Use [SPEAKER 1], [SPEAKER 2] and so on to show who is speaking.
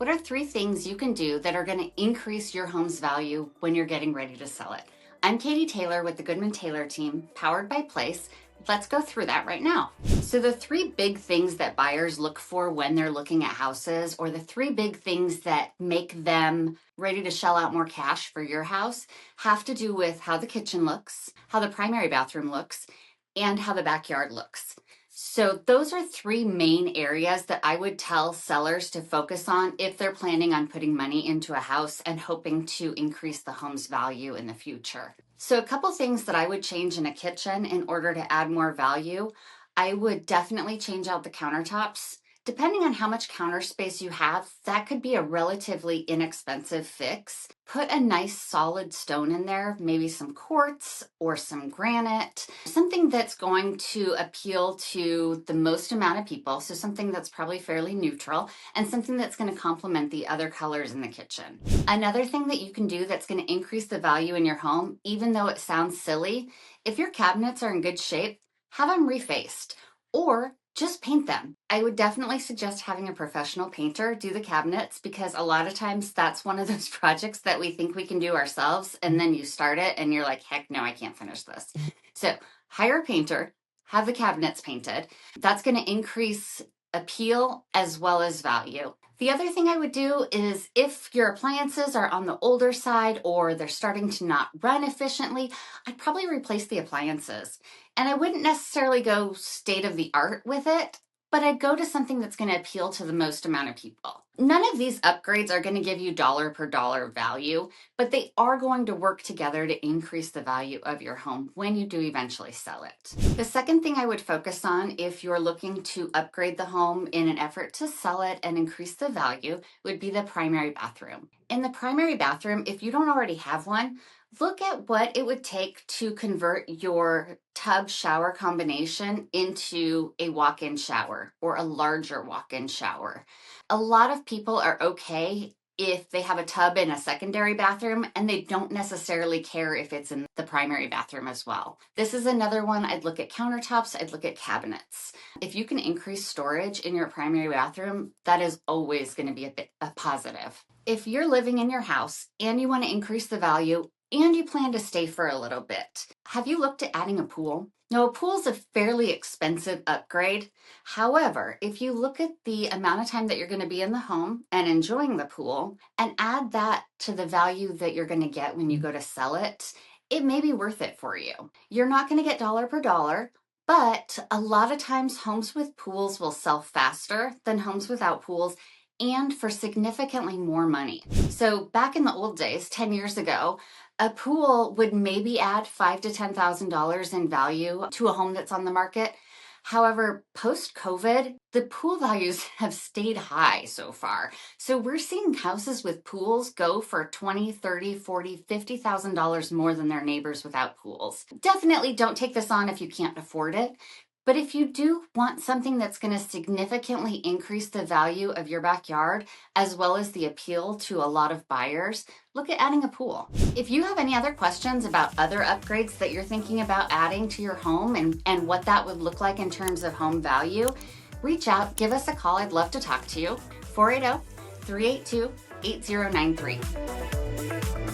[SPEAKER 1] What are 3 things you can do that are going to increase your home's value when you're getting ready to sell it? I'm Katie Taylor with the Goodman Taylor team, powered by Place. Let's go through that right now. So the 3 big things that buyers look for when they're looking at houses, or the 3 big things that make them ready to shell out more cash for your house, have to do with how the kitchen looks, how the primary bathroom looks, and how the backyard looks. So those are 3 main areas that I would tell sellers to focus on if they're planning on putting money into a house and hoping to increase the home's value in the future. So a couple things that I would change in a kitchen in order to add more value. I would definitely change out the countertops. Depending on how much counter space you have, that could be a relatively inexpensive fix. Put a nice solid stone in there, maybe some quartz or some granite, something that's going to appeal to the most amount of people, so something that's probably fairly neutral, and something that's going to complement the other colors in the kitchen. Another thing that you can do that's going to increase the value in your home, even though it sounds silly, if your cabinets are in good shape, have them refaced, or just paint them. I would definitely suggest having a professional painter do the cabinets, because a lot of times that's one of those projects that we think we can do ourselves, and then you start it and you're like, heck no, I can't finish this. So hire a painter, have the cabinets painted. That's going to increase appeal as well as value. The other thing I would do is, if your appliances are on the older side or they're starting to not run efficiently, I'd probably replace the appliances. And I wouldn't necessarily go state of the art with it, but I'd go to something that's going to appeal to the most amount of people. None of these upgrades are going to give you dollar per dollar value, but they are going to work together to increase the value of your home when you do eventually sell it. The second thing I would focus on if you're looking to upgrade the home in an effort to sell it and increase the value would be the primary bathroom. In the primary bathroom, if you don't already have one, look at what it would take to convert your tub shower combination into a walk-in shower or a larger walk-in shower. A lot of people are okay if they have a tub in a secondary bathroom, and they don't necessarily care if it's in the primary bathroom as well. This is another one. I'd look at countertops, I'd look at cabinets. If you can increase storage in your primary bathroom, that is always going to be a positive. If you're living in your house and you want to increase the value, and you plan to stay for a little bit, have you looked at adding a pool? Now, a pool is a fairly expensive upgrade. However, if you look at the amount of time that you're going to be in the home and enjoying the pool, and add that to the value that you're going to get when you go to sell it, it may be worth it for you. You're not going to get dollar per dollar, but a lot of times homes with pools will sell faster than homes without pools, and for significantly more money. So back in the old days, 10 years ago, a pool would maybe add $5,000 to $10,000 in value to a home that's on the market. However, post-COVID, the pool values have stayed high so far. So we're seeing houses with pools go for $20,000, $30,000, $40,000, $50,000 more than their neighbors without pools. Definitely don't take this on if you can't afford it. But if you do want something that's going to significantly increase the value of your backyard, as well as the appeal to a lot of buyers, look at adding a pool. If you have any other questions about other upgrades that you're thinking about adding to your home and what that would look like in terms of home value, reach out, give us a call. I'd love to talk to you. 480-382-8093.